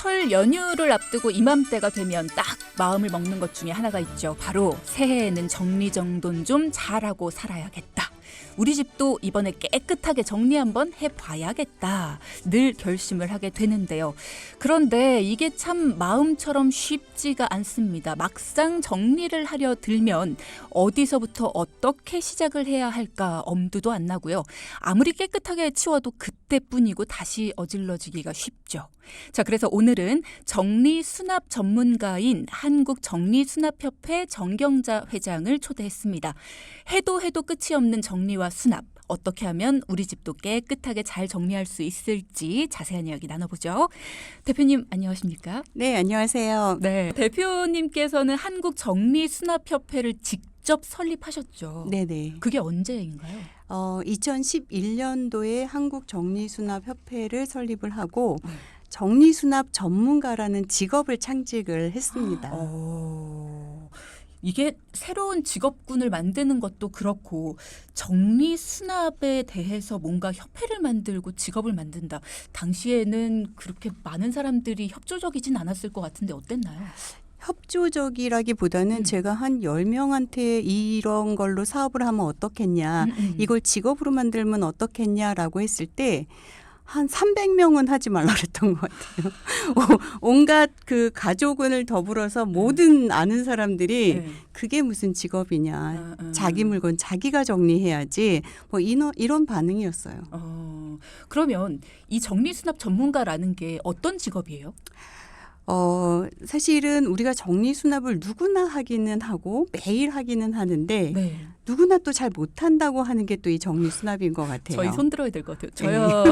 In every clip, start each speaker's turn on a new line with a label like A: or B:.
A: 설 연휴를 앞두고 이맘때가 되면 딱 마음을 먹는 것 중에 하나가 있죠. 바로 새해에는 정리정돈 좀 잘하고 살아야겠다. 우리 집도 이번에 깨끗하게 정리 한번 해봐야겠다. 늘 결심을 하게 되는데요. 그런데 이게 참 마음처럼 쉽지가 않습니다. 막상 정리를 하려 들면 어디서부터 어떻게 시작을 해야 할까 엄두도 안 나고요. 아무리 깨끗하게 치워도 그때뿐이고 다시 어질러지기가 쉽죠. 자, 그래서 오늘은 정리수납 전문가인 한국정리수납협회 정경자 회장을 초대했습니다. 해도 끝이 없는 정리와 수납, 어떻게 하면 우리 집도 깨끗하게 잘 정리할 수 있을지 자세한 이야기 나눠보죠. 대표님 안녕하십니까?
B: 네, 안녕하세요.
A: 네, 대표님께서는 한국정리수납협회를 직접 설립하셨죠.
B: 네네.
A: 그게 언제인가요?
B: 2011년도에 한국정리수납협회를 설립을 하고 정리수납 전문가라는 직업을 창직을 했습니다.
A: 이게 새로운 직업군을 만드는 것도 그렇고 정리수납에 대해서 뭔가 협회를 만들고 직업을 만든다. 당시에는 그렇게 많은 사람들이 협조적이진 않았을 것 같은데 어땠나요?
B: 협조적이라기보다는 제가 한 10명한테 이런 걸로 사업을 하면 어떻겠냐, 이걸 직업으로 만들면 어떻겠냐라고 했을 때 한 300명은 하지 말라 그랬던 것 같아요. 온갖 그 가족을 더불어서 모든 아는 사람들이 그게 무슨 직업이냐. 자기 물건 자기가 정리해야지. 뭐 이런 반응이었어요.
A: 그러면 이 정리수납 전문가라는 게 어떤 직업이에요?
B: 사실은 우리가 정리수납을 누구나 하기는 하고 매일 하기는 하는데
A: 네.
B: 누구나 또 잘 못한다고 하는 게 또 이 정리수납인 것 같아요.
A: 저희 손 들어야 될 것 같아요. 저요.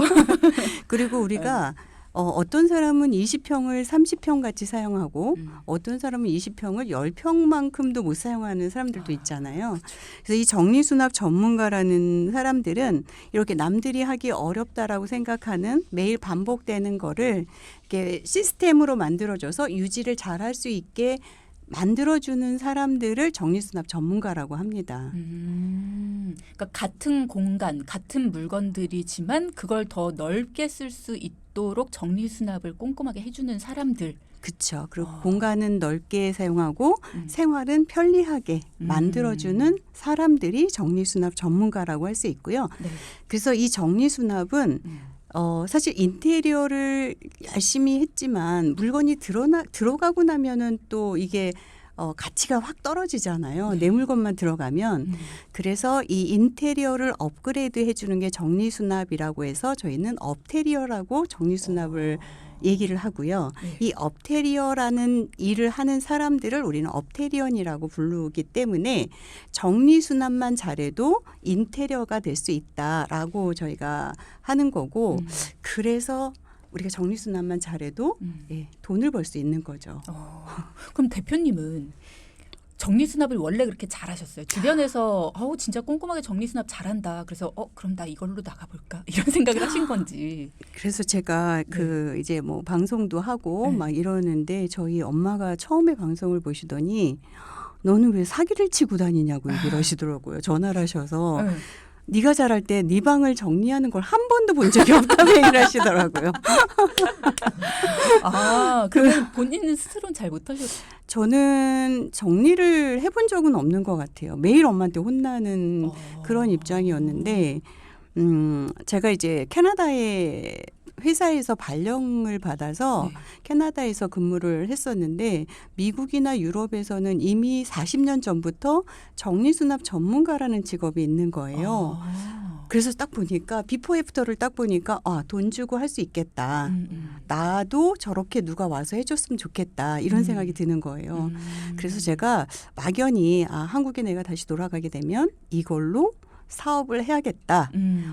B: 그리고 우리가 어떤 사람은 20평을 30평 같이 사용하고 어떤 사람은 20평을 10평만큼도 못 사용하는 사람들도 있잖아요. 그래서 이 정리수납 전문가라는 사람들은 이렇게 남들이 하기 어렵다라고 생각하는 매일 반복되는 거를 이렇게 시스템으로 만들어줘서 유지를 잘 할 수 있게 만들어주는 사람들을 정리수납 전문가라고 합니다.
A: 그러니까 같은 공간, 같은 물건들이지만 그걸 더 넓게 쓸 수 있도록 정리수납을 꼼꼼하게 해주는 사람들.
B: 그렇죠. 그리고 공간은 넓게 사용하고 생활은 편리하게 만들어주는 사람들이 정리수납 전문가라고 할 수 있고요.
A: 네.
B: 그래서 이 정리수납은 사실 인테리어를 열심히 했지만 물건이 들어가고 나면은 또 이게 가치가 확 떨어지잖아요. 내 물건만 들어가면. 그래서 이 인테리어를 업그레이드 해주는 게 정리수납이라고 해서 저희는 업테리어라고 정리수납을 얘기를 하고요. 이 업테리어라는 일을 하는 사람들을 우리는 업테리언이라고 부르기 때문에 정리수납만 잘해도 인테리어가 될 수 있다라고 저희가 하는 거고 그래서 우리가 정리수납만 잘해도 돈을 벌 수 있는 거죠.
A: 그럼 대표님은 정리수납을 원래 그렇게 잘하셨어요? 주변에서 진짜 꼼꼼하게 정리수납 잘한다. 그래서 그럼 나 이걸로 나가볼까? 이런 생각을 하신 건지.
B: 그래서 제가 이제 뭐 방송도 하고 막 이러는데 저희 엄마가 처음에 방송을 보시더니 너는 왜 사기를 치고 다니냐고 얘기를 하시더라고요. 전화를 하셔서. 네가 잘할 때 네 방을 정리하는 걸 한 번도 본 적이 없다고 얘기를 하시더라고요.
A: 그러면 본인은 스스로는 잘 못하셨어요?
B: 저는 정리를 해본 적은 없는 것 같아요. 매일 엄마한테 혼나는 그런 입장이었는데 제가 이제 캐나다에 회사에서 발령을 받아서 캐나다에서 근무를 했었는데 미국이나 유럽에서는 이미 40년 전부터 정리수납 전문가라는 직업이 있는 거예요. 그래서 딱 보니까 비포 애프터를 딱 보니까 돈 주고 할 수 있겠다. 나도 저렇게 누가 와서 해줬으면 좋겠다. 이런 생각이 드는 거예요. 그래서 제가 막연히 한국에 내가 다시 돌아가게 되면 이걸로 사업을 해야겠다.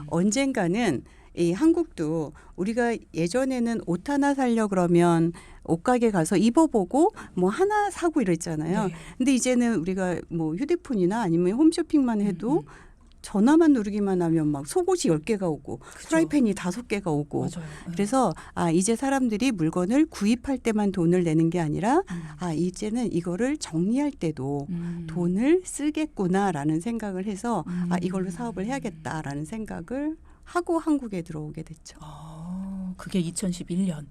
B: 언젠가는 이 한국도 우리가 예전에는 옷 하나 사려 그러면 옷가게 가서 입어보고 뭐 하나 사고 이랬잖아요. 근데 이제는 우리가 뭐 휴대폰이나 아니면 홈쇼핑만 해도 전화만 누르기만 하면 막 속옷이 10개가 오고 프라이팬이 5개가 오고 그래서 이제 사람들이 물건을 구입할 때만 돈을 내는 게 아니라 이제는 이거를 정리할 때도 돈을 쓰겠구나라는 생각을 해서 이걸로 사업을 해야겠다라는 생각을 하고 한국에 들어오게 됐죠.
A: 그게 2011년.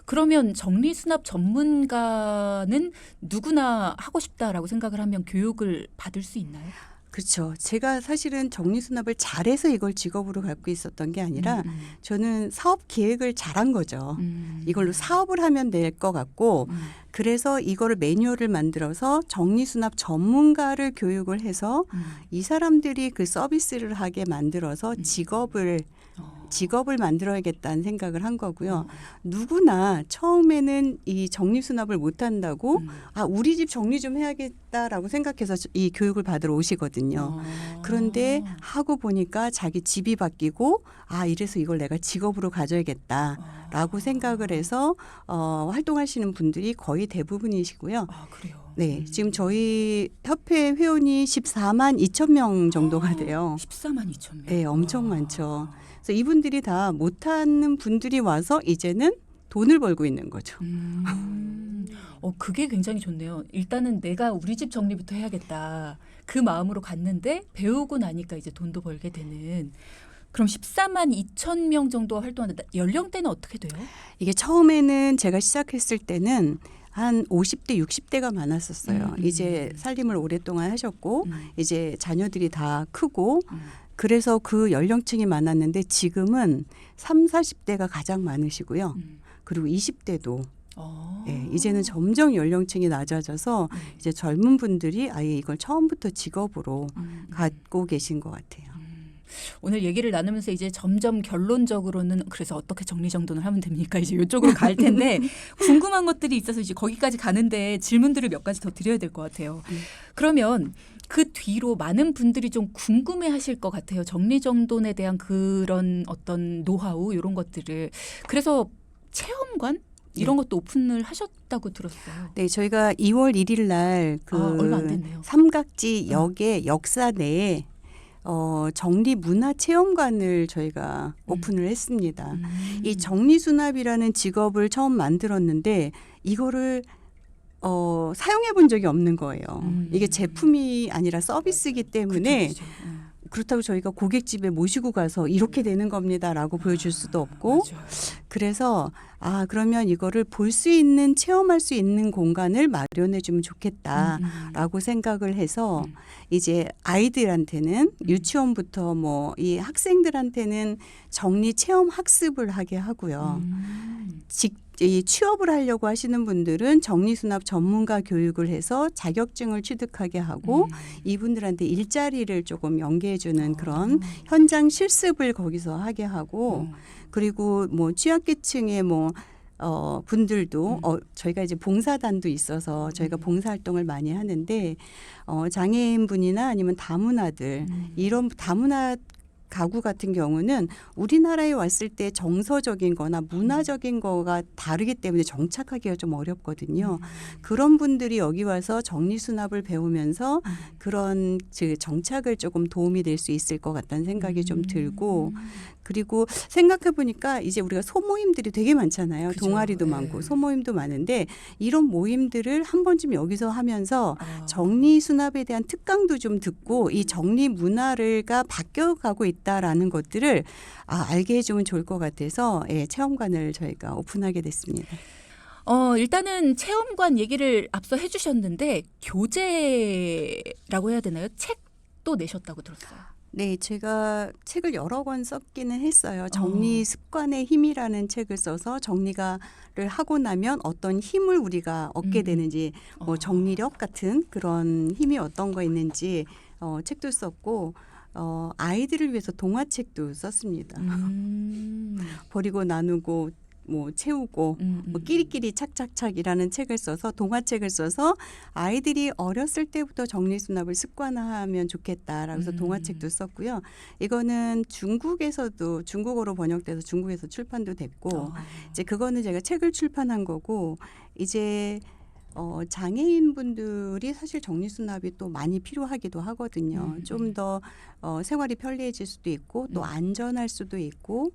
A: 그러면 정리수납 전문가는 누구나 하고 싶다라고 생각을 하면 교육을 받을 수 있나요?
B: 그렇죠. 제가 사실은 정리수납을 잘해서 이걸 직업으로 갖고 있었던 게 아니라 저는 사업 기획을 잘한 거죠. 이걸로 사업을 하면 될 것 같고 그래서 이거를 매뉴얼을 만들어서 정리수납 전문가를 교육을 해서 이 사람들이 그 서비스를 하게 만들어서 직업을 만들어야겠다는 생각을 한 거고요. 누구나 처음에는 이 정리수납을 못한다고 우리 집 정리 좀 해야겠다라고 생각해서 이 교육을 받으러 오시거든요. 그런데 하고 보니까 자기 집이 바뀌고 이래서 이걸 내가 직업으로 가져야겠다라고 생각을 해서 활동하시는 분들이 거의 대부분이시고요.
A: 그래요?
B: 네, 지금 저희 협회 회원이 14만 2천 명 정도가 돼요.
A: 14만 2천 명.
B: 네, 엄청 많죠. 그래서 이분들이 다 못하는 분들이 와서 이제는 돈을 벌고 있는 거죠.
A: 그게 굉장히 좋네요. 일단은 내가 우리 집 정리부터 해야겠다. 그 마음으로 갔는데 배우고 나니까 이제 돈도 벌게 되는. 그럼 14만 2천 명 정도 활동하는데 연령대는 어떻게 돼요?
B: 이게 처음에는 제가 시작했을 때는 한 50대, 60대가 많았었어요. 이제 살림을 오랫동안 하셨고 이제 자녀들이 다 크고 그래서 그 연령층이 많았는데 지금은 3, 40대가 가장 많으시고요. 그리고 20대도 네, 이제는 점점 연령층이 낮아져서 이제 젊은 분들이 아예 이걸 처음부터 직업으로 갖고 계신 것 같아요.
A: 오늘 얘기를 나누면서 이제 점점 결론적으로는 그래서 어떻게 정리정돈을 하면 됩니까? 이제 이쪽으로 갈 텐데 궁금한 것들이 있어서 이제 거기까지 가는데 질문들을 몇 가지 더 드려야 될 것 같아요. 그러면 그 뒤로 많은 분들이 좀 궁금해하실 것 같아요. 정리정돈에 대한 그런 어떤 노하우 이런 것들을. 그래서 체험관? 이런 것도 오픈을 하셨다고 들었어요.
B: 네, 저희가 2월 1일 날
A: 얼마 안 됐네요.
B: 삼각지 역의 역사 내에 정리 문화 체험관을 저희가 오픈을 했습니다. 이 정리수납이라는 직업을 처음 만들었는데 이거를 사용해 본 적이 없는 거예요. 이게 제품이 아니라 서비스이기 때문에
A: 그쵸.
B: 그렇다고 저희가 고객집에 모시고 가서 이렇게 되는 겁니다라고 보여줄 수도 없고
A: 맞아요.
B: 그래서 그러면 이거를 볼 수 있는 체험할 수 있는 공간을 마련해 주면 좋겠다라고 생각을 해서 이제 아이들한테는 유치원부터 뭐 이 학생들한테는 정리 체험 학습을 하게 하고요. 이 취업을 하려고 하시는 분들은 정리수납 전문가 교육을 해서 자격증을 취득하게 하고 이분들한테 일자리를 조금 연계해주는 그런 현장 실습을 거기서 하게 하고 그리고 뭐 취약계층의 분들도 저희가 이제 봉사단도 있어서 저희가 봉사활동을 많이 하는데 장애인 분이나 아니면 다문화들 이런 다문화 가구 같은 경우는 우리나라에 왔을 때 정서적인 거나 문화적인 거가 다르기 때문에 정착하기가 좀 어렵거든요. 그런 분들이 여기 와서 정리수납을 배우면서 그런 정착을 조금 도움이 될 수 있을 것 같다는 생각이 좀 들고 그리고 생각해 보니까 이제 우리가 소모임들이 되게 많잖아요.
A: 그죠.
B: 동아리도
A: 네.
B: 많고 소모임도 많은데 이런 모임들을 한 번쯤 여기서 하면서 정리수납에 대한 특강도 좀 듣고 이 정리 문화가 바뀌어가고 있다라는 것들을 알게 해주면 좋을 것 같아서 체험관을 저희가 오픈하게 됐습니다.
A: 일단은 체험관 얘기를 앞서 해주셨는데 교재라고 해야 되나요? 책도 내셨다고 들었어요.
B: 네, 제가 책을 여러 권 썼기는 했어요. 정리 습관의 힘이라는 책을 써서 정리를 하고 나면 어떤 힘을 우리가 얻게 되는지 뭐 정리력 같은 그런 힘이 어떤 거 있는지 책도 썼고 아이들을 위해서 동화책도 썼습니다. 버리고 나누고 뭐 채우고 뭐 끼리끼리 착착착이라는 책을 써서 동화책을 써서 아이들이 어렸을 때부터 정리수납을 습관화하면 좋겠다라고 해서 동화책도 썼고요. 이거는 중국에서도 중국어로 번역돼서 중국에서 출판도 됐고 이제 그거는 제가 책을 출판한 거고 이제 장애인 분들이 사실 정리수납이 또 많이 필요하기도 하거든요. 좀 더 생활이 편리해질 수도 있고 또 안전할 수도 있고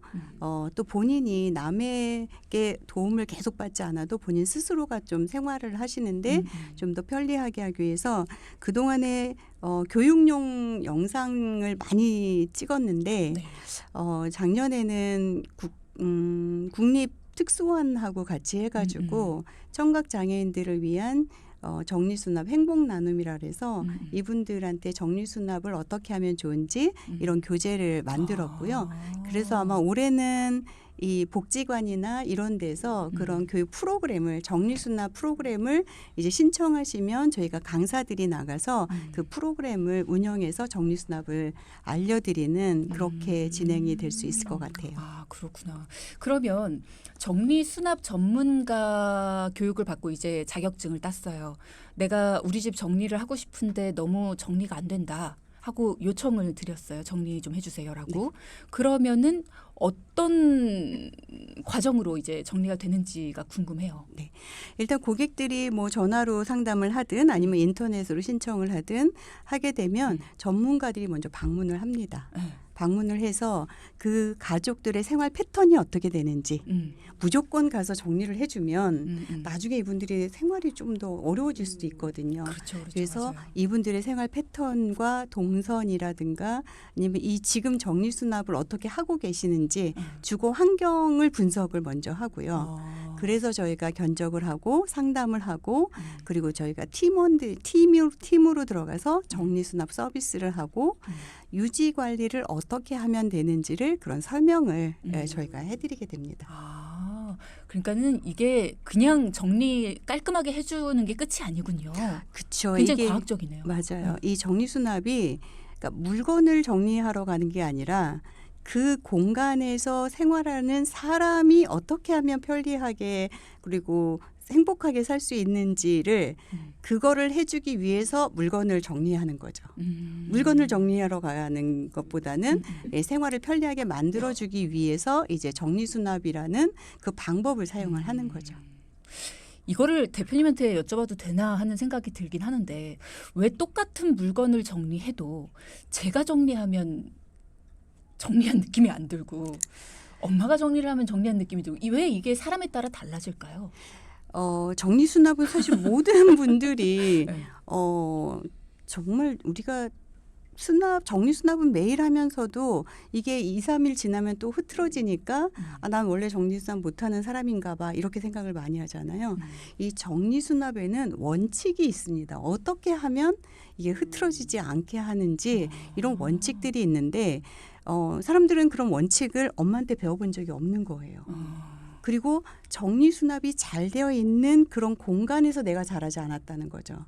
B: 또 본인이 남에게 도움을 계속 받지 않아도 본인 스스로가 좀 생활을 하시는데 좀 더 편리하게 하기 위해서 그동안에 교육용 영상을 많이 찍었는데
A: 네.
B: 작년에는 국립 특수원하고 같이 해가지고 청각 장애인들을 위한 정리수납 행복 나눔이라 해서 이분들한테 정리수납을 어떻게 하면 좋은지 이런 교재를 만들었고요. 그래서 아마 올해는 이 복지관이나 이런 데서 그런 교육 프로그램을 정리수납 프로그램을 이제 신청하시면 저희가 강사들이 나가서 그 프로그램을 운영해서 정리수납을 알려드리는 그렇게 진행이 될 수 있을 것 같아요.
A: 아, 그렇구나. 그러면 정리수납 전문가 교육을 받고 이제 자격증을 땄어요. 내가 우리 집 정리를 하고 싶은데 너무 정리가 안 된다 하고 요청을 드렸어요. 정리 좀 해주세요라고.
B: 네.
A: 그러면은 어떤 과정으로 이제 정리가 되는지가 궁금해요.
B: 네. 일단 고객들이 뭐 전화로 상담을 하든 아니면 인터넷으로 신청을 하든 하게 되면 전문가들이 먼저 방문을 합니다. 방문을 해서 그 가족들의 생활 패턴이 어떻게 되는지 무조건 가서 정리를 해주면 나중에 이분들이 생활이 좀 더 어려워질 수도 있거든요.
A: 그렇죠, 그렇죠.
B: 그래서
A: 맞아요.
B: 이분들의 생활 패턴과 동선이라든가 아니면 이 지금 정리수납을 어떻게 하고 계시는지 주거 환경을 분석을 먼저 하고요. 그래서 저희가 견적을 하고 상담을 하고 그리고 저희가 팀으로 들어가서 정리수납 서비스를 하고 유지 관리를 어떻게 하면 되는지를 그런 설명을 저희가 해드리게 됩니다.
A: 아, 그러니까는 이게 그냥 정리 깔끔하게 해주는 게 끝이 아니군요.
B: 그렇죠.
A: 굉장히
B: 이게
A: 과학적이네요.
B: 맞아요. 이 정리수납이 그러니까 물건을 정리하러 가는 게 아니라 그 공간에서 생활하는 사람이 어떻게 하면 편리하게 그리고 행복하게 살 수 있는지를 그거를 해주기 위해서 물건을 정리하는 거죠. 물건을 정리하러 가는 것보다는 생활을 편리하게 만들어주기 위해서 이제 정리수납이라는 그 방법을 사용을 하는 거죠.
A: 이거를 대표님한테 여쭤봐도 되나 하는 생각이 들긴 하는데 왜 똑같은 물건을 정리해도 제가 정리하면 정리한 느낌이 안 들고 엄마가 정리를 하면 정리한 느낌이 들고 왜 이게 사람에 따라 달라질까요?
B: 정리수납은 사실 모든 분들이
A: 네.
B: 정말 우리가 정리수납은 매일 하면서도 이게 2, 3일 지나면 또 흐트러지니까 난 원래 정리수납 못하는 사람인가 봐 이렇게 생각을 많이 하잖아요. 이 정리수납에는 원칙이 있습니다. 어떻게 하면 이게 흐트러지지 않게 하는지 이런 원칙들이 있는데 사람들은 그런 원칙을 엄마한테 배워본 적이 없는 거예요. 그리고 정리수납이 잘 되어 있는 그런 공간에서 내가 자라지 않았다는 거죠.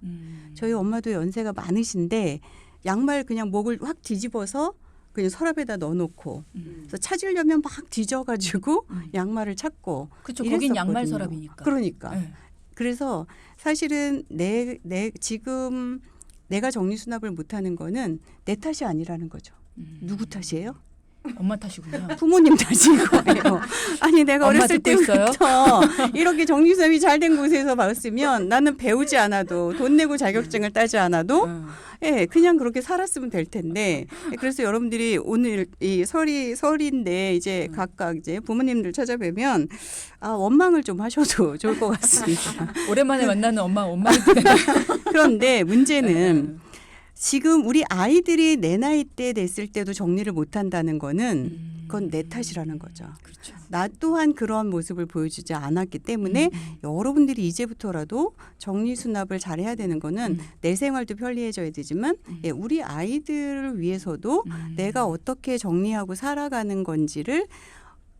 B: 저희 엄마도 연세가 많으신데 양말 그냥 목을 확 뒤집어서 그냥 서랍에다 넣어놓고 그래서 찾으려면 막 뒤져가지고 양말을 찾고
A: 그렇죠. 거긴 양말
B: 이랬었거든요.
A: 서랍이니까.
B: 그러니까.
A: 네.
B: 그래서 사실은 지금 내가 정리수납을 못하는 거는 내 탓이 아니라는 거죠. 누구 탓이에요?
A: 엄마 탓이군요.
B: 부모님 탓인 거예요. 아니 내가
A: 엄마
B: 어렸을
A: 듣고 있어요?
B: 때부터 이렇게 정리수납이 잘 된 곳에서 봤으면 나는 배우지 않아도 돈 내고 자격증을 따지 않아도 그냥 그렇게 살았으면 될 텐데 그래서 여러분들이 오늘 이 설인데 이제 각각 이제 부모님들 찾아뵈면 원망을 좀 하셔도 좋을 것 같습니다.
A: 오랜만에 만나는 엄마를
B: 그런데 문제는 지금 우리 아이들이 내 나이 때 됐을 때도 정리를 못한다는 거는 그건 내 탓이라는 거죠.
A: 그렇죠.
B: 나 또한 그러한 모습을 보여주지 않았기 때문에 여러분들이 이제부터라도 정리수납을 잘해야 되는 거는 내 생활도 편리해져야 되지만 우리 아이들을 위해서도 내가 어떻게 정리하고 살아가는 건지를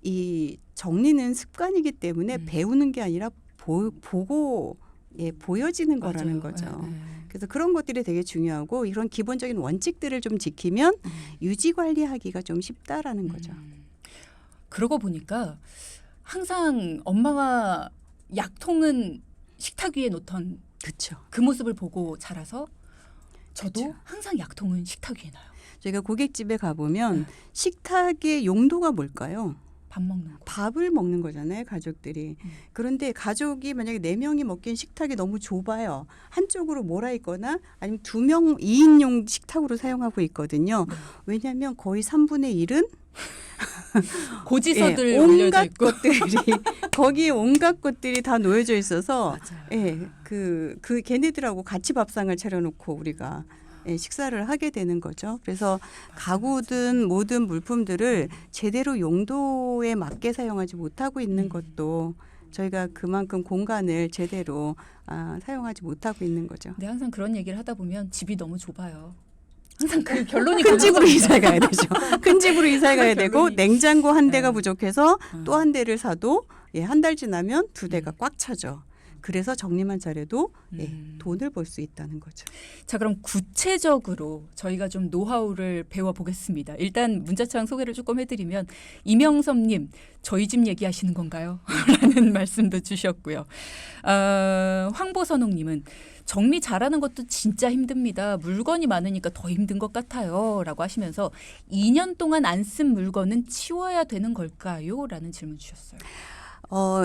B: 이 정리는 습관이기 때문에 배우는 게 아니라 보고 보여지는 거라는
A: 맞아요.
B: 거죠. 그래서 그런 것들이 되게 중요하고 이런 기본적인 원칙들을 좀 지키면 유지 관리하기가 좀 쉽다라는 거죠.
A: 그러고 보니까 항상 엄마가 약통은 식탁 위에 놓던
B: 그렇죠.
A: 그 모습을 보고 자라서 저도
B: 그쵸.
A: 항상 약통은 식탁 위에 놔요.
B: 저희가 고깃집에 가보면 식탁의 용도가 뭘까요?
A: 밥 먹는 거.
B: 밥을 먹는 거잖아요, 가족들이. 그런데 가족이 만약에 4명이 먹기엔 식탁이 너무 좁아요. 한쪽으로 몰아 있거나 아니면 2명, 2인용 식탁으로 사용하고 있거든요. 왜냐하면 거의 3분의 1은
A: 고지서들 올려져
B: 온갖
A: 있고.
B: 것들이 거기에 온갖 것들이 다 놓여져 있어서
A: 맞아요.
B: 그 걔네들하고 같이 밥상을 차려놓고 우리가 식사를 하게 되는 거죠. 그래서 가구든 모든 물품들을 제대로 용도에 맞게 사용하지 못하고 있는 것도 저희가 그만큼 공간을 제대로 사용하지 못하고 있는 거죠.
A: 근데 항상 그런 얘기를 하다 보면 집이 너무 좁아요. 항상 그 결론이
B: 큰 집으로
A: 그거거든요.
B: 이사 가야 되죠. 큰 집으로 이사 가야 되고
A: 결론이-
B: 냉장고 한 대가
A: 네.
B: 부족해서 또 한 대를 사도 한 달 지나면 두 대가 꽉 차죠. 그래서 정리만 잘해도 돈을 벌 수 있다는 거죠.
A: 자, 그럼 구체적으로 저희가 좀 노하우를 배워보겠습니다. 일단 문자창 소개를 조금 해드리면 이명섭님, 저희 집 얘기하시는 건가요? 라는 말씀도 주셨고요. 황보선홍님은 정리 잘하는 것도 진짜 힘듭니다. 물건이 많으니까 더 힘든 것 같아요. 라고 하시면서 2년 동안 안 쓴 물건은 치워야 되는 걸까요? 라는 질문 주셨어요.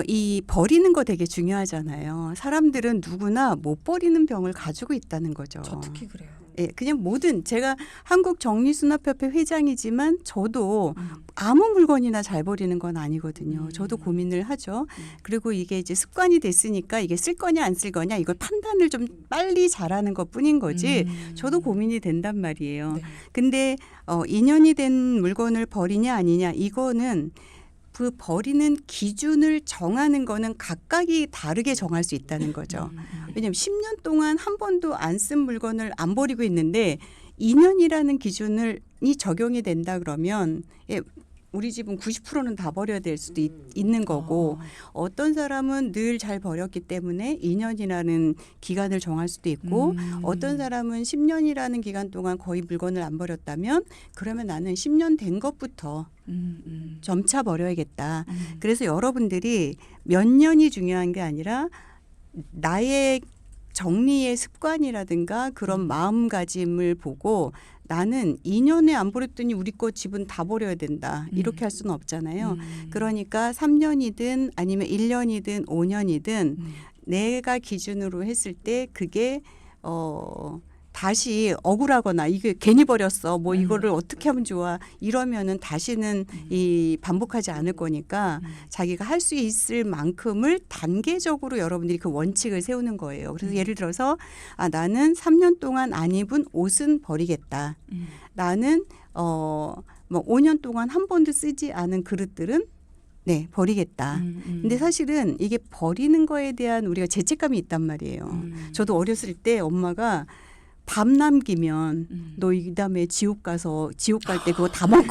B: 이 버리는 거 되게 중요하잖아요. 사람들은 누구나 못 버리는 병을 가지고 있다는 거죠.
A: 저 특히 그래요.
B: 예, 그냥 모든 제가 한국정리수납협회 회장이지만 저도 아무 물건이나 잘 버리는 건 아니거든요. 저도 고민을 하죠. 그리고 이게 이제 습관이 됐으니까 이게 쓸 거냐 안 쓸 거냐 이걸 판단을 좀 빨리 잘하는 것뿐인 거지. 저도 고민이 된단 말이에요.
A: 네.
B: 근데 2년이 된 물건을 버리냐 아니냐 이거는 그 버리는 기준을 정하는 거는 각각이 다르게 정할 수 있다는 거죠. 왜냐하면 10년 동안 한 번도 안 쓴 물건을 안 버리고 있는데 2년이라는 기준이 적용이 된다 그러면 우리 집은 90%는 다 버려야 될 수도 있는 거고 어떤 사람은 늘 잘 버렸기 때문에 2년이라는 기간을 정할 수도 있고 어떤 사람은 10년이라는 기간 동안 거의 물건을 안 버렸다면 그러면 나는 10년 된 것부터 점차 버려야겠다. 그래서 여러분들이 몇 년이 중요한 게 아니라 나의 정리의 습관이라든가 그런 마음가짐을 보고 나는 2년에 안 버렸더니 우리 거 집은 다 버려야 된다. 이렇게 할 수는 없잖아요. 그러니까 3년이든 아니면 1년이든 5년이든 내가 기준으로 했을 때 그게 다시 억울하거나 이게 괜히 버렸어. 뭐 이거를 어떻게 하면 좋아. 이러면은 다시는 이 반복하지 않을 거니까 자기가 할 수 있을 만큼을 단계적으로 여러분들이 그 원칙을 세우는 거예요. 그래서 예를 들어서 나는 3년 동안 안 입은 옷은 버리겠다. 나는 뭐 5년 동안 한 번도 쓰지 않은 그릇들은 버리겠다. 근데 사실은 이게 버리는 거에 대한 우리가 죄책감이 있단 말이에요. 저도 어렸을 때 엄마가 밥 남기면 너 이다음에 지옥 가서 지옥 갈 때 그거 다 먹고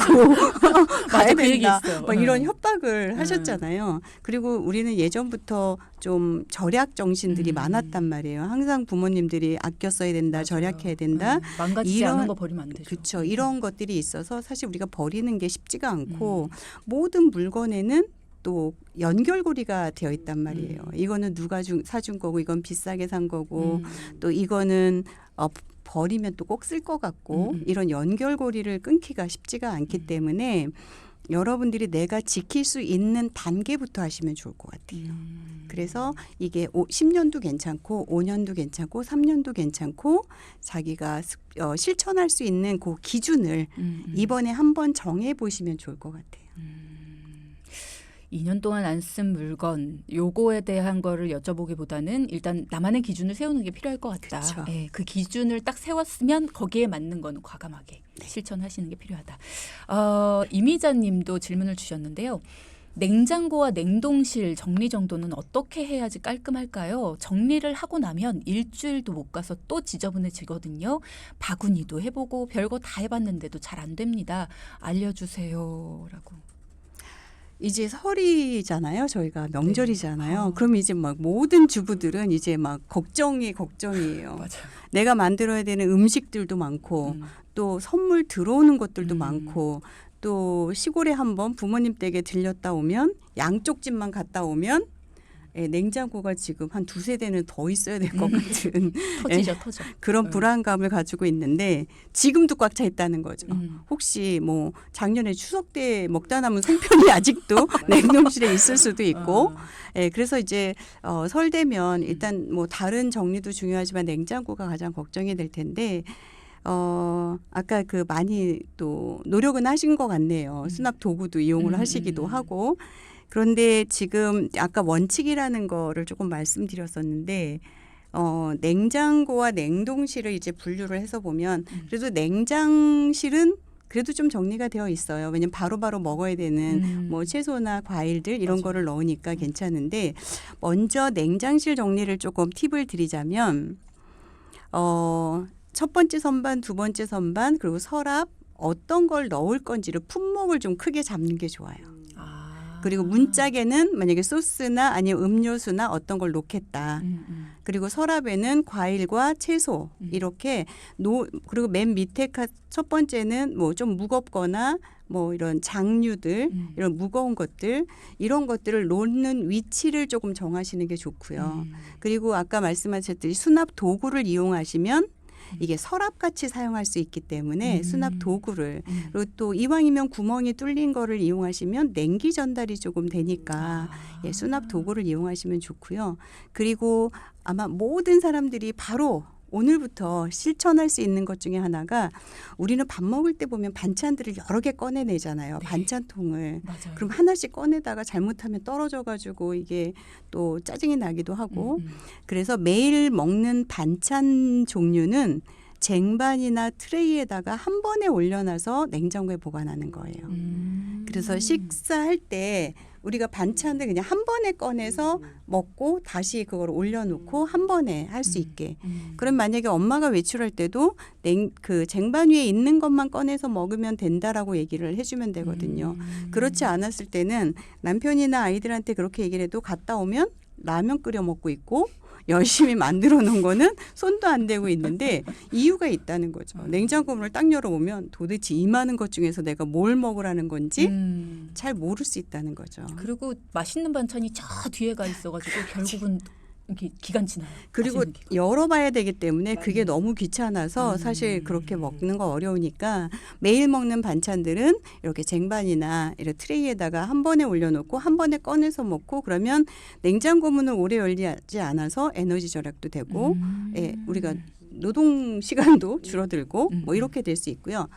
B: 가야
A: 그 얘기
B: 된다.
A: 있어요.
B: 막 이런 협박을 하셨잖아요. 그리고 우리는 예전부터 좀 절약 정신들이 많았단 말이에요. 항상 부모님들이 아껴 써야 된다,
A: 맞아요.
B: 절약해야 된다.
A: 망가지지 않은 거 버리면 안 되죠.
B: 그렇죠. 이런 것들이 있어서 사실 우리가 버리는 게 쉽지가 않고 모든 물건에는 또 연결고리가 되어 있단 말이에요. 이거는 누가 사준 거고 이건 비싸게 산 거고 또 이거는 버리면 또 꼭 쓸 것 같고 이런 연결고리를 끊기가 쉽지가 않기 때문에 여러분들이 내가 지킬 수 있는 단계부터 하시면 좋을 것 같아요. 그래서 이게 10년도 괜찮고 5년도 괜찮고 3년도 괜찮고 자기가 실천할 수 있는 그 기준을 이번에 한번 정해 보시면 좋을 것 같아요.
A: 2년 동안 안 쓴 물건 요거에 대한 거를 여쭤보기보다는 일단 나만의 기준을 세우는 게 필요할 것 같다.
B: 그쵸.
A: 그 기준을 딱 세웠으면 거기에 맞는 거는 과감하게 실천하시는 게 필요하다. 이미자님도 질문을 주셨는데요. 냉장고와 냉동실 정리 정도는 어떻게 해야지 깔끔할까요? 정리를 하고 나면 일주일도 못 가서 또 지저분해지거든요. 바구니도 해보고 별거 다 해봤는데도 잘 안 됩니다. 알려주세요. 라고.
B: 이제 설이잖아요. 저희가 명절이잖아요. 그럼 이제 막 모든 주부들은 이제 막 걱정이에요.
A: 맞아.
B: 내가 만들어야 되는 음식들도 많고 또 선물 들어오는 것들도 많고 또 시골에 한번 부모님 댁에 들렸다 오면 양쪽 집만 갔다 오면 냉장고가 지금 한 두세 대는 더 있어야 될 것 같은
A: 터져.
B: 그런 불안감을 가지고 있는데 지금도 꽉 차 있다는 거죠. 혹시 뭐 작년에 추석 때 먹다 남은 송편이 아직도 냉동실에 있을 수도 있고 그래서 이제 설 되면 일단 뭐 다른 정리도 중요하지만 냉장고가 가장 걱정이 될 텐데 아까 그 많이 또 노력은 하신 것 같네요. 수납 도구도 이용을 하시기도 하고 그런데 지금 아까 원칙이라는 거를 조금 말씀드렸었는데 냉장고와 냉동실을 이제 분류를 해서 보면 그래도 냉장실은 그래도 좀 정리가 되어 있어요. 왜냐면 바로바로 먹어야 되는 뭐 채소나 과일들 이런
A: 맞아요.
B: 거를 넣으니까 괜찮은데 먼저 냉장실 정리를 조금 팁을 드리자면 첫 번째 선반, 두 번째 선반 그리고 서랍 어떤 걸 넣을 건지를 품목을 좀 크게 잡는 게 좋아요. 그리고 문짝에는 만약에 소스나 아니면 음료수나 어떤 걸 놓겠다. 그리고 서랍에는 과일과 채소 이렇게 그리고 맨 밑에 첫 번째는 뭐 좀 무겁거나 뭐 이런 장류들 이런 무거운 것들 이런 것들을 놓는 위치를 조금 정하시는 게 좋고요. 그리고 아까 말씀하셨듯이 수납 도구를 이용하시면 이게 서랍같이 사용할 수 있기 때문에 수납 도구를 그리고 또 이왕이면 구멍이 뚫린 거를 이용하시면 냉기 전달이 조금 되니까 예, 수납 도구를 이용하시면 좋고요. 그리고 아마 모든 사람들이 바로 오늘부터 실천할 수 있는 것 중에 하나가 우리는 밥 먹을 때 보면 반찬들을 여러 개 꺼내내잖아요.
A: 네.
B: 반찬통을.
A: 맞아요.
B: 그럼 하나씩 꺼내다가 잘못하면 떨어져가지고 이게 또 짜증이 나기도 하고 그래서 매일 먹는 반찬 종류는 쟁반이나 트레이에다가 한 번에 올려놔서 냉장고에 보관하는 거예요. 그래서 식사할 때 우리가 반찬을 그냥 한 번에 꺼내서 먹고 다시 그걸 올려놓고 한 번에 할 수 있게. 그럼 만약에 엄마가 외출할 때도 그 쟁반 위에 있는 것만 꺼내서 먹으면 된다라고 얘기를 해주면 되거든요. 그렇지 않았을 때는 남편이나 아이들한테 그렇게 얘기를 해도 갔다 오면 라면 끓여 먹고 있고 열심히 만들어 놓은 거는 손도 안 대고 있는데 이유가 있다는 거죠. 냉장고 문을 딱 열어보면 도대체 이 많은 것 중에서 내가 뭘 먹으라는 건지 잘 모를 수 있다는 거죠.
A: 그리고 맛있는 반찬이 저 뒤에가 있어가지고 결국은 이렇게 기간 지나요.
B: 그리고
A: 맛있는 게.
B: 열어봐야 되기 때문에 그게 너무 귀찮아서 사실 그렇게 먹는 거 어려우니까 매일 먹는 반찬들은 이렇게 쟁반이나 이런 트레이에다가 한 번에 올려놓고 한 번에 꺼내서 먹고 그러면 냉장고 문을 오래 열지 않아서 에너지 절약도 되고 예, 우리가 노동 시간도 줄어들고 뭐 이렇게 될 수 있고요.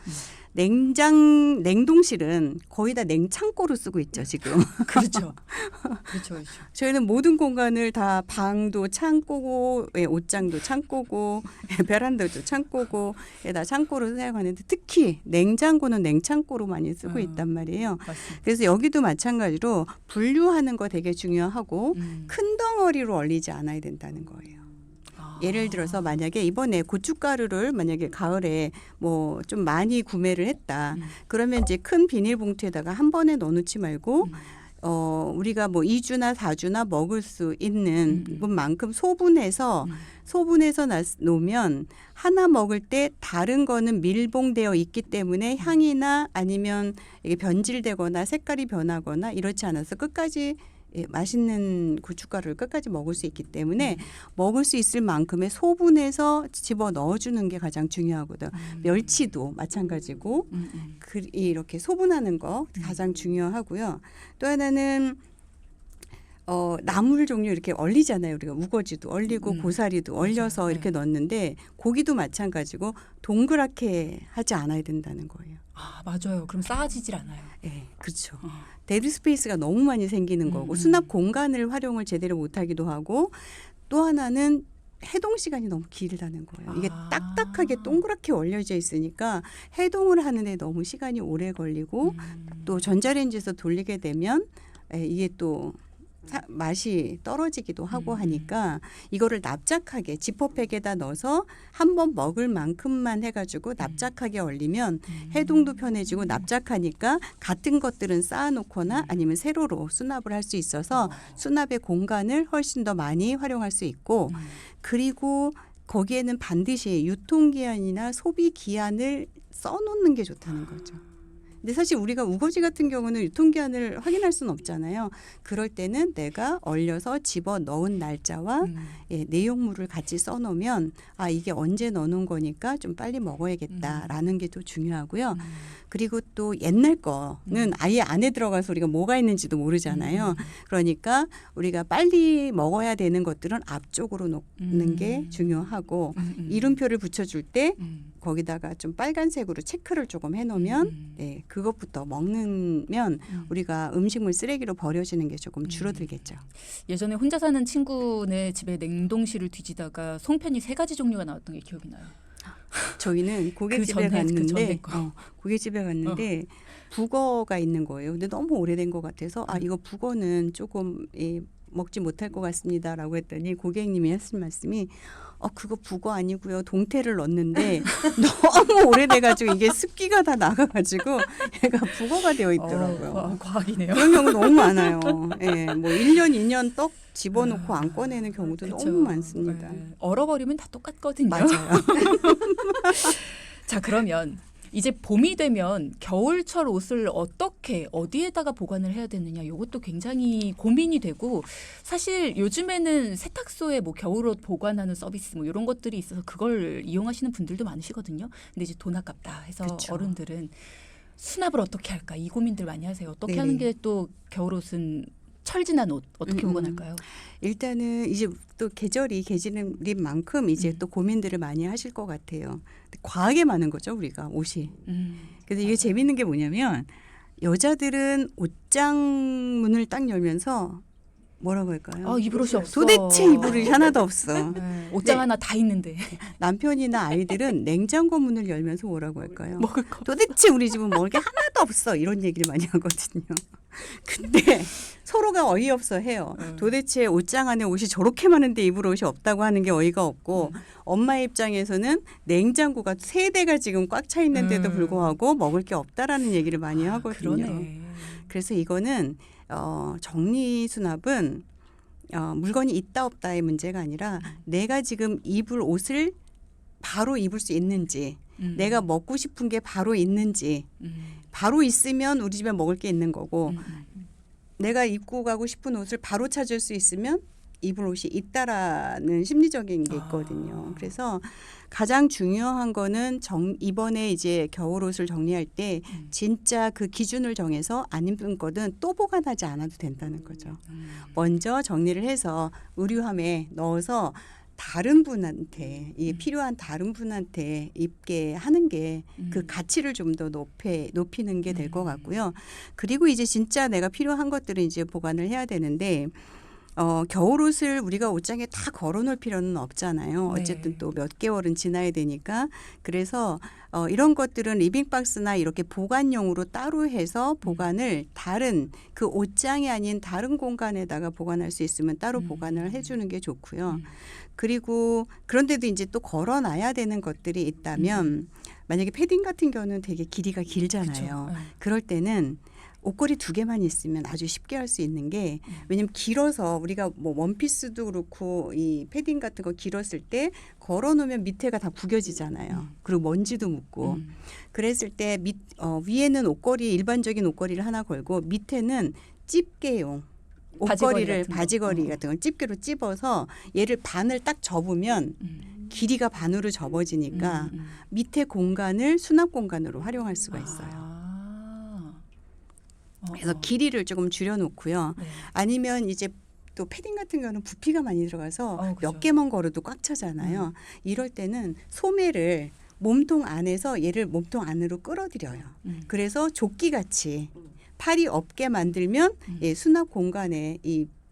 B: 냉동실은 거의 다 냉창고로 쓰고 있죠, 지금.
A: 그렇죠. 그렇죠. 그렇죠.
B: 저희는 모든 공간을 다 방도 창고고, 예, 옷장도 창고고, 예, 베란다도 창고고, 예, 다 창고로 사용하는데 특히 냉장고는 냉창고로 많이 쓰고 있단 말이에요.
A: 맞습니다.
B: 그래서 여기도 마찬가지로 분류하는 거 되게 중요하고 큰 덩어리로 얼리지 않아야 된다는 거예요. 예를 들어서 만약에 이번에 고춧가루를 만약에 가을에 뭐 좀 많이 구매를 했다. 그러면 이제 큰 비닐봉투에다가 한 번에 넣어놓지 말고 우리가 뭐 2주나 4주나 먹을 수 있는 만큼 소분해서 놓으면 하나 먹을 때 다른 거는 밀봉되어 있기 때문에 향이나 아니면 이게 변질되거나 색깔이 변하거나 이렇지 않아서 끝까지 예, 맛있는 고춧가루를 끝까지 먹을 수 있기 때문에 먹을 수 있을 만큼의 소분해서 집어 넣어주는 게 가장 중요하거든. 멸치도 마찬가지고 이렇게 소분하는 거 가장 중요하고요. 또 하나는 나물 종류 이렇게 얼리잖아요. 우리가 우거지도 얼리고 고사리도 얼려서
A: 맞아요.
B: 이렇게 넣는데 고기도 마찬가지고 동그랗게 하지 않아야 된다는 거예요.
A: 아 맞아요. 그럼 쌓아지질 않아요.
B: 네, 그렇죠. 데드 스페이스가 너무 많이 생기는 거고 수납 공간을 활용을 제대로 못하기도 하고 또 하나는 해동 시간이 너무 길다는 거예요. 이게 딱딱하게 동그랗게 얼려져 있으니까 해동을 하는데 너무 시간이 오래 걸리고 또 전자레인지에서 돌리게 되면 이게 또 맛이 떨어지기도 하고 하니까 이거를 납작하게 지퍼백에다 넣어서 한번 먹을 만큼만 해가지고 납작하게 얼리면 해동도 편해지고 납작하니까 같은 것들은 쌓아놓거나 아니면 세로로 수납을 할 수 있어서 수납의 공간을 훨씬 더 많이 활용할 수 있고 그리고 거기에는 반드시 유통기한이나 소비기한을 써놓는 게 좋다는 거죠. 근데 사실 우리가 우거지 같은 경우는 유통기한을 확인할 수는 없잖아요. 그럴 때는 내가 얼려서 집어 넣은 날짜와 예, 내용물을 같이 써놓으면 아 이게 언제 넣어놓은 거니까 좀 빨리 먹어야겠다라는 게 또 중요하고요. 그리고 또 옛날 거는 아예 안에 들어가서 우리가 뭐가 있는지도 모르잖아요. 그러니까 우리가 빨리 먹어야 되는 것들은 앞쪽으로 놓는 게 중요하고 이름표를 붙여줄 때 거기다가 좀 빨간색으로 체크를 조금 해놓으면 네, 그것부터 먹으면 우리가 음식물 쓰레기로 버려지는 게 조금 줄어들겠죠.
A: 예전에 혼자 사는 친구네 집에 냉동실을 뒤지다가 송편이 3가지 종류가 나왔던 게 기억이 나요.
B: 저희는 고깃집에
A: 전에
B: 갔는데
A: 거.
B: 고깃집에 갔는데 북어가 있는 거예요. 근데 너무 오래된 것 같아서 이거 북어는 조금 먹지 못할 것 같습니다라고 했더니 고객님이 하신 말씀이 그거 북어 아니고요. 동태를 넣었는데 너무 오래돼가지고 이게 습기가 다 나가가지고 얘가 북어가 되어 있더라고요.
A: 과학이네요.
B: 그런 경우 너무 많아요. 예, 뭐 1년, 2년 떡 집어넣고 안 꺼내는 경우도
A: 그쵸.
B: 너무 많습니다.
A: 네. 얼어버리면 다 똑같거든요.
B: 맞아요.
A: 자, 그러면 이제 봄이 되면 겨울철 옷을 어디에다가 보관을 해야 되느냐, 이것도 굉장히 고민이 되고, 사실 요즘에는 세탁소에 뭐 겨울옷 보관하는 서비스 뭐 이런 것들이 있어서 그걸 이용하시는 분들도 많으시거든요. 근데 이제 돈 아깝다 해서
B: 그쵸.
A: 어른들은 수납을 어떻게 할까 이 고민들 많이 하세요. 어떻게
B: 네네.
A: 하는 게 또 겨울옷은 철진한 옷 어떻게 보관할까요?
B: 일단은 이제 또 계절이 계절인 만큼 이제 또 고민들을 많이 하실 것 같아요. 과하게 많은 거죠, 우리가 옷이. 근데 이게 재밌는 게 뭐냐면 여자들은 옷장 문을 딱 열면서 뭐라고 할까요?
A: 입을 옷이 없어.
B: 도대체 입을 옷이 하나도 없어.
A: 네, 옷장
B: 네.
A: 하나 다 있는데.
B: 남편이나 아이들은 냉장고 문을 열면서 뭐라고 할까요?
A: 먹을 거.
B: 도대체 우리 집은 먹을 게 하나도 없어. 이런 얘기를 많이 하거든요. 근데 서로가 어이없어 해요. 도대체 옷장 안에 옷이 저렇게 많은데 입을 옷이 없다고 하는 게 어이가 없고 엄마의 입장에서는 냉장고가 3대가 지금 꽉 차 있는데도 불구하고 먹을 게 없다라는 얘기를 많이 하거든요.
A: 그러네.
B: 그래서 이거는 정리 수납은 물건이 있다 없다의 문제가 아니라 내가 지금 입을 옷을 바로 입을 수 있는지 내가 먹고 싶은 게 바로 있는지 바로 있으면 우리 집에 먹을 게 있는 거고 내가 입고 가고 싶은 옷을 바로 찾을 수 있으면 입을 옷이 있다라는 심리적인 게 있거든요. 그래서 가장 중요한 거는 이번에 이제 겨울 옷을 정리할 때 진짜 그 기준을 정해서 안 입은 거는 또 보관하지 않아도 된다는 거죠. 먼저 정리를 해서 의류함에 넣어서 다른 분한테 필요한 다른 분한테 입게 하는 게 그 가치를 좀 더 높이는 게 될 것 같고요. 그리고 이제 진짜 내가 필요한 것들은 이제 보관을 해야 되는데 겨울옷을 우리가 옷장에 다 걸어놓을 필요는 없잖아요.
A: 네.
B: 어쨌든 또 몇 개월은 지나야 되니까. 그래서 이런 것들은 리빙박스나 이렇게 보관용으로 따로 해서 보관을 다른 그 옷장이 아닌 다른 공간에다가 보관할 수 있으면 따로 보관을 해주는 게 좋고요. 그리고 그런데도 이제 또 걸어놔야 되는 것들이 있다면 만약에 패딩 같은 경우는 되게 길이가 길잖아요.
A: 그쵸.
B: 그럴 때는 옷걸이 2개만 있으면 아주 쉽게 할 수 있는 게 왜냐면 길어서 우리가 뭐 원피스도 그렇고 이 패딩 같은 거 길었을 때 걸어놓으면 밑에가 다 구겨지잖아요. 그리고 먼지도 묻고 그랬을 때 위에는 옷걸이 일반적인 옷걸이를 하나 걸고 밑에는 집게용 옷걸이를 바지걸이 같은 걸 집게로 찝어서 얘를 반을 딱 접으면 길이가 반으로 접어지니까 밑에 공간을 수납 공간으로 활용할 수가 있어요. 그래서 길이를 조금 줄여놓고요.
A: 네.
B: 아니면 이제 또 패딩 같은 경우는 부피가 많이 들어가서
A: 그렇죠.
B: 몇 개만 걸어도 꽉 차잖아요. 이럴 때는 소매를 몸통 안에서 얘를 몸통 안으로 끌어들여요. 그래서 조끼같이 팔이 없게 만들면 수납 공간에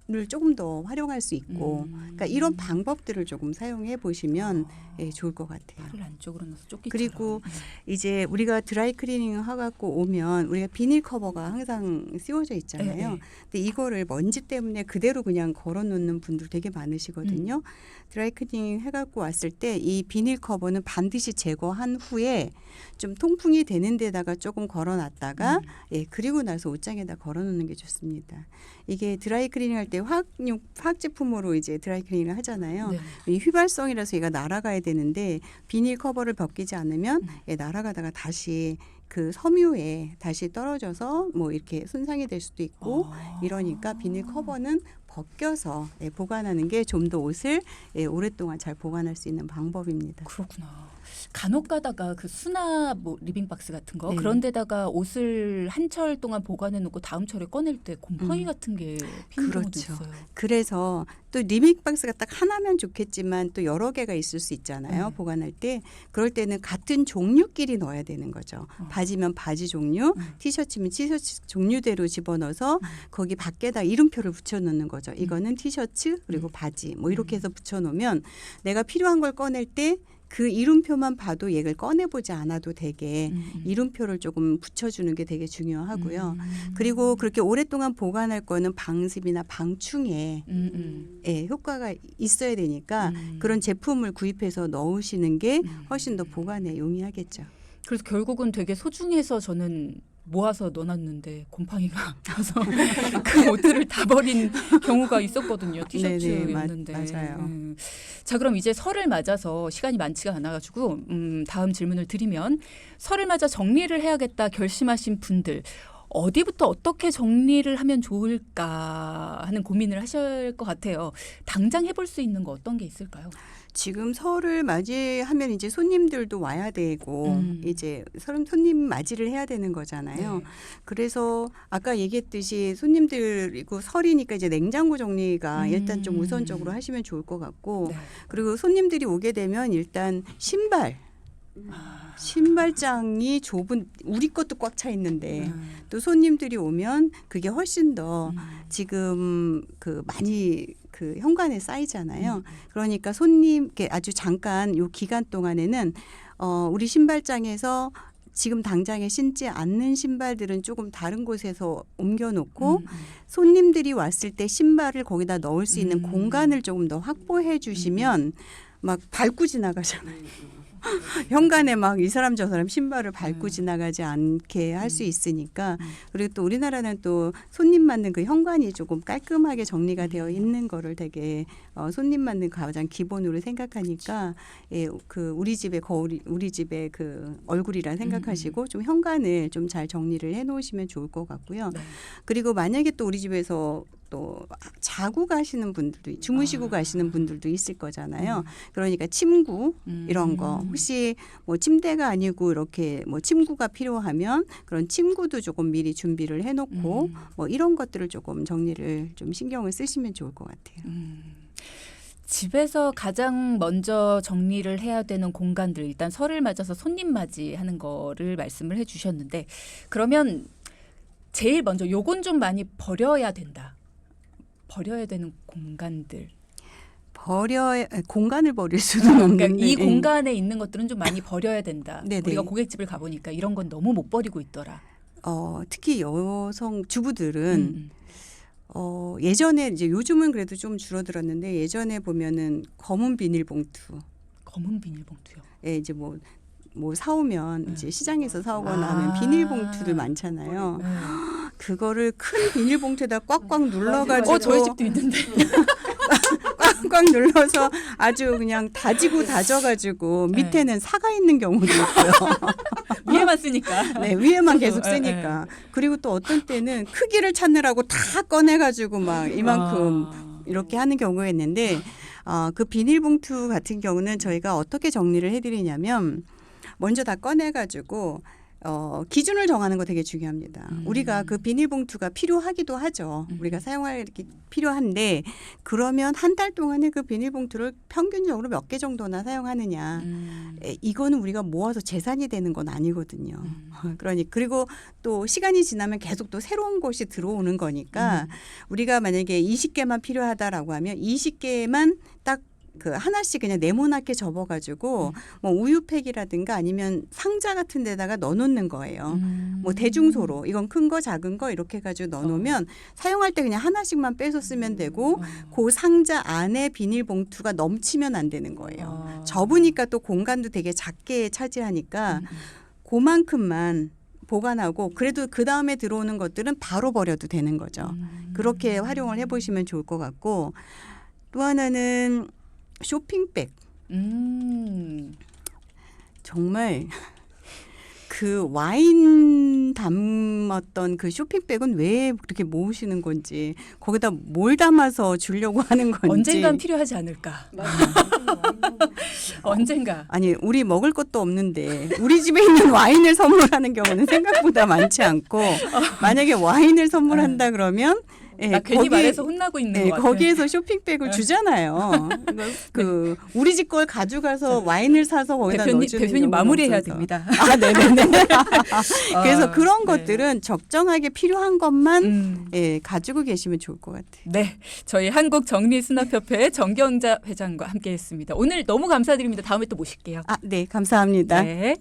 B: 를 조금 더 활용할 수 있고 그러니까 이런 방법들을 조금 사용해 보시면 좋을 것 같아요.
A: 팔을 안쪽으로 넣어서 조끼처럼.
B: 그리고 이제 우리가 드라이 클리닝 하갖고 오면 우리가 비닐 커버가 항상 씌워져 있잖아요.
A: 네.
B: 근데 이거를 먼지 때문에 그대로 그냥 걸어놓는 분들 되게 많으시거든요. 드라이 클리닝 해갖고 왔을 때 이 비닐 커버는 반드시 제거한 후에 좀 통풍이 되는 데다가 조금 걸어놨다가 그리고 나서 옷장에다 걸어놓는 게 좋습니다. 이게 드라이 클리닝 할 때 화학 제품으로 이제 드라이 클리닝을 하잖아요.
A: 네.
B: 이 휘발성이라서 얘가 날아가야 되는데 비닐 커버를 벗기지 않으면 날아가다가 다시 그 섬유에 다시 떨어져서 뭐 이렇게 손상이 될 수도 있고 이러니까 비닐 커버는 벗겨서 보관하는 게 좀 더 옷을 오랫동안 잘 보관할 수 있는 방법입니다.
A: 그렇구나. 간혹 가다가 그 수납 뭐 리빙박스 같은 거
B: 네.
A: 그런 데다가 옷을 한 철 동안 보관해 놓고 다음 철에 꺼낼 때 곰팡이 같은 게 피는 경우도
B: 그렇죠.
A: 있어요.
B: 그래서 또 리믹박스가 딱 하나면 좋겠지만 또 여러 개가 있을 수 있잖아요.
A: 네.
B: 보관할 때. 그럴 때는 같은 종류끼리 넣어야 되는 거죠. 바지면 바지 종류, 티셔츠면 티셔츠 종류대로 집어넣어서 거기 밖에다 이름표를 붙여놓는 거죠. 이거는 티셔츠 그리고 바지 뭐 이렇게 해서 붙여놓으면 내가 필요한 걸 꺼낼 때 그 이름표만 봐도 얘를 꺼내보지 않아도 되게 이름표를 조금 붙여주는 게 되게 중요하고요. 그리고 그렇게 오랫동안 보관할 거는 방습이나 방충에 효과가 있어야 되니까 그런 제품을 구입해서 넣으시는 게 훨씬 더 보관에 용이하겠죠.
A: 그래서 결국은 되게 소중해서 저는 모아서 넣어놨는데 곰팡이가 나서 그 옷들을 다 버린 경우가 있었거든요. 티셔츠였는데.
B: 네네, 맞아요.
A: 자, 그럼 이제 설을 맞아서 시간이 많지가 않아가지고 다음 질문을 드리면 설을 맞아 정리를 해야겠다 결심하신 분들 어디부터 어떻게 정리를 하면 좋을까 하는 고민을 하실 것 같아요. 당장 해볼 수 있는 거 어떤 게 있을까요?
B: 지금 설을 맞이하면 이제 손님들도 와야 되고 이제 손님 맞이를 해야 되는 거잖아요.
A: 네.
B: 그래서 아까 얘기했듯이 손님들이고 설이니까 이제 냉장고 정리가 일단 좀 우선적으로 하시면 좋을 것 같고
A: 네.
B: 그리고 손님들이 오게 되면 일단 신발장이 좁은 우리 것도 꽉 차 있는데 또 손님들이 오면 그게 훨씬 더 지금 그 많이 그 현관에 쌓이잖아요. 그러니까 손님께 아주 잠깐 요 기간 동안에는 우리 신발장에서 지금 당장에 신지 않는 신발들은 조금 다른 곳에서 옮겨놓고 손님들이 왔을 때 신발을 거기다 넣을 수 있는 공간을 조금 더 확보해 주시면 막 밟고 지나가잖아요. 현관에 막 이 사람 저 사람 신발을 밟고 지나가지 않게 할 수 있으니까 그리고 또 우리나라는 또 손님 맞는 그 현관이 조금 깔끔하게 정리가 되어 있는 거를 되게 손님 맞는 가장 기본으로 생각하니까 그 우리 집의 거울이 우리 집의 그 얼굴이라 생각하시고 좀 현관을 좀 잘 정리를 해 놓으시면 좋을 것 같고요.
A: 네.
B: 그리고 만약에 또 우리 집에서 또 자고 가시는 분들도 주무시고 가시는 분들도 있을 거잖아요. 그러니까 침구 이런 거 혹시 뭐 침대가 아니고 이렇게 뭐 침구가 필요하면 그런 침구도 조금 미리 준비를 해놓고 뭐 이런 것들을 조금 정리를 좀 신경을 쓰시면 좋을 것 같아요.
A: 집에서 가장 먼저 정리를 해야 되는 공간들 일단 설을 맞아서 손님 맞이하는 거를 말씀을 해주셨는데 그러면 제일 먼저 요건 좀 많이 버려야 된다. 버려야 되는 공간들.
B: 공간을 버릴 수는 없는데
A: 그러니까 이 공간에 있는 것들은 좀 많이 버려야 된다.
B: 네네.
A: 우리가 고깃집을 가보니까 이런 건 너무 못 버리고 있더라.
B: 특히 여성 주부들은 예전에 이제 요즘은 그래도 좀 줄어들었는데 예전에 보면은 검은 비닐봉투.
A: 검은 비닐봉투요.
B: 예, 이제 뭐 사오면 이제 시장에서 사오거나 하면 비닐봉투들 많잖아요. 그거를 큰 비닐봉투에다 꽉꽉 눌러가지고
A: 저희 집도 있는데.
B: 꽉꽉 눌러서 아주 그냥 다지고 다져가지고 밑에는 사가 있는 경우도 있고요.
A: 위에만 쓰니까.
B: 네, 위에만 계속 쓰니까. 그리고 또 어떤 때는 크기를 찾느라고 다 꺼내가지고 막 이만큼 이렇게 하는 경우가 있는데 그 비닐봉투 같은 경우는 저희가 어떻게 정리를 해드리냐면 먼저 다 꺼내가지고 기준을 정하는 거 되게 중요합니다. 우리가 그 비닐봉투가 필요하기도 하죠. 우리가 사용할 게 필요한데 그러면 한 달 동안에 그 비닐봉투를 평균적으로 몇 개 정도나 사용하느냐. 이거는 우리가 모아서 재산이 되는 건 아니거든요. 그리고 또 시간이 지나면 계속 또 새로운 것이 들어오는 거니까 우리가 만약에 20개만 필요하다라고 하면 20개만 딱 그 하나씩 그냥 네모나게 접어가지고 뭐 우유팩이라든가 아니면 상자 같은 데다가 넣어놓는 거예요. 뭐 대중소로 이건 큰 거 작은 거 이렇게 해가지고 넣어놓으면 사용할 때 그냥 하나씩만 빼서 쓰면 되고 그 상자 안에 비닐봉투가 넘치면 안 되는 거예요. 접으니까 또 공간도 되게 작게 차지하니까 그만큼만 보관하고 그래도 그 다음에 들어오는 것들은 바로 버려도 되는 거죠. 그렇게 활용을 해보시면 좋을 것 같고 또 하나는 쇼핑백. 정말 그 와인 담았던 그 쇼핑백은 왜 그렇게 모으시는 건지 거기다 뭘 담아서 주려고 하는 건지
A: 언젠간 필요하지 않을까. 언젠가.
B: 아니 우리 먹을 것도 없는데 우리 집에 있는 와인을 선물하는 경우는 생각보다 많지 않고 만약에 와인을 선물한다 그러면
A: 나 괜히 말해서 혼나고 있는 것 같아요.
B: 거기에서 쇼핑백을 주잖아요. 그 우리 집 걸 가져가서 와인을 사서 거기다 넣어주는
A: 대표님
B: 경우는
A: 마무리해야
B: 없어서.
A: 됩니다.
B: 아, 네네네. 그래서 그런
A: 네.
B: 것들은 적정하게 필요한 것만 가지고 계시면 좋을 것 같아요.
A: 네, 저희 한국정리수납협회 정경자 회장과 함께했습니다. 오늘 너무 감사드립니다. 다음에 또 모실게요.
B: 아, 네, 감사합니다.
A: 네.